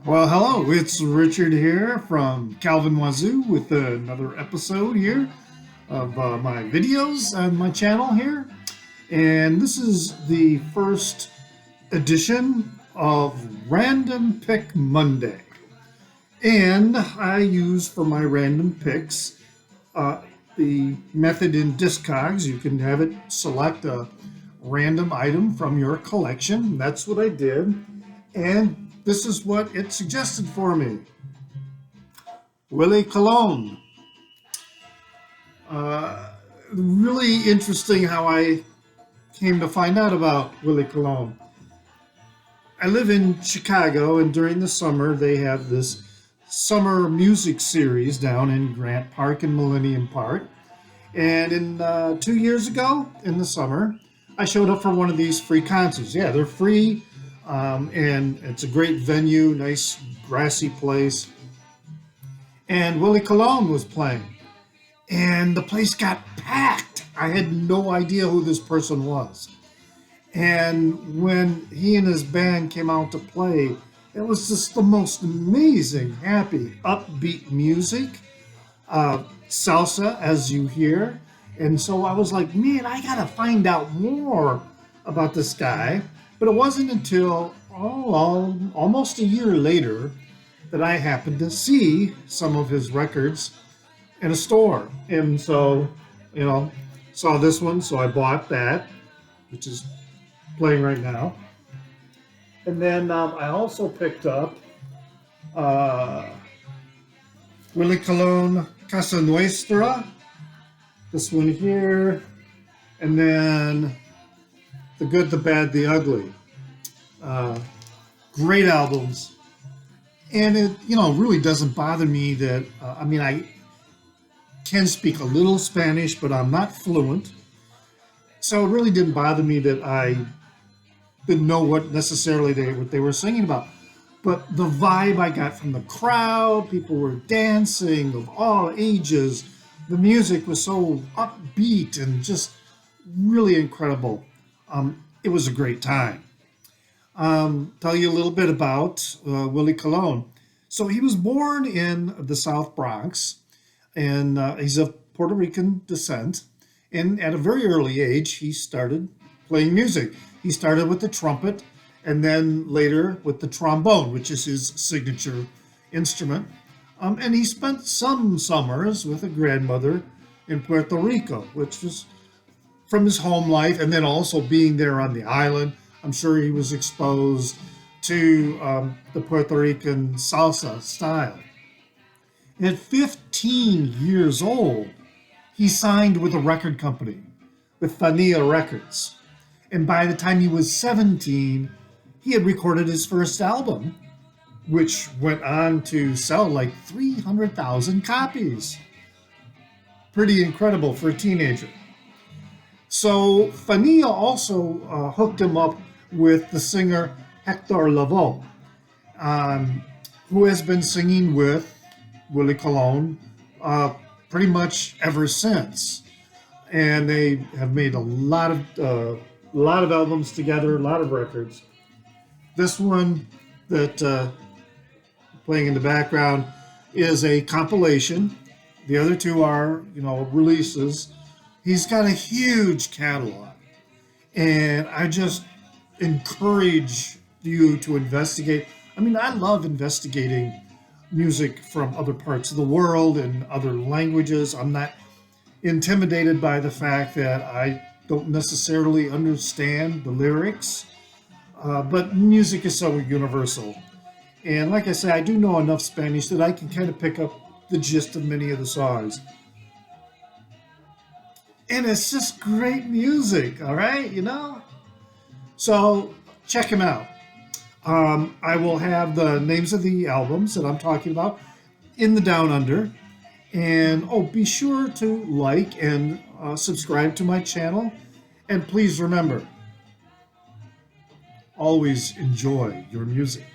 Well, hello, it's Richard here from Calvin Wazoo with another episode here of my videos on my channel here. And this is the first edition of Random Pick Monday. And I use for my random picks the method in Discogs. You can have it select a random item from your collection. That's what I did. And this is what it suggested for me. Willie Colon. Really interesting how I came to find out about Willie Colon. I live in Chicago, and during the summer they have this summer music series down in Grant Park and Millennium Park. And 2 years ago in the summer, I showed up for one of these free concerts. Yeah, they're free. And it's a great venue, nice grassy place. And Willie Colon was playing. And the place got packed. I had no idea who this person was. And when he and his band came out to play, it was just the most amazing, happy, upbeat music. Salsa, as you hear. And so I was like, man, I got to find out more about this guy. But it wasn't until almost a year later that I happened to see some of his records in a store. And so, saw this one, so I bought that, which is playing right now. And then I also picked up Willie Colon, Cosa Nuestra, this one here, and then The Good, the Bad, the Ugly. Great albums. And it, really doesn't bother me that, I can speak a little Spanish, but I'm not fluent. So it really didn't bother me that I didn't know what they were singing about. But the vibe I got from the crowd, people were dancing of all ages. The music was so upbeat and just really incredible. It was a great time. Tell you a little bit about Willie Colon. So he was born in the South Bronx, and he's of Puerto Rican descent. And at a very early age, he started playing music. He started with the trumpet, and then later with the trombone, which is his signature instrument. And he spent some summers with a grandmother in Puerto Rico, which was from his home life, and then also being there on the island. I'm sure he was exposed to the Puerto Rican salsa style. At 15 years old, he signed with a record company, with Fania Records. And by the time he was 17, he had recorded his first album, which went on to sell like 300,000 copies. Pretty incredible for a teenager. So Fania also hooked him up with the singer Hector Lavoe, who has been singing with Willie Colon pretty much ever since. And they have made a lot of albums together, a lot of records. This one that playing in the background is a compilation. The other two are, releases. He's got a huge catalog, and I just encourage you to investigate. I love investigating music from other parts of the world and other languages. I'm not intimidated by the fact that I don't necessarily understand the lyrics, but music is so universal. And like I say, I do know enough Spanish that I can kind of pick up the gist of many of the songs. And it's just great music, all right, So check him out. I will have the names of the albums that I'm talking about in the Down Under. And be sure to like and subscribe to my channel. And please remember, always enjoy your music.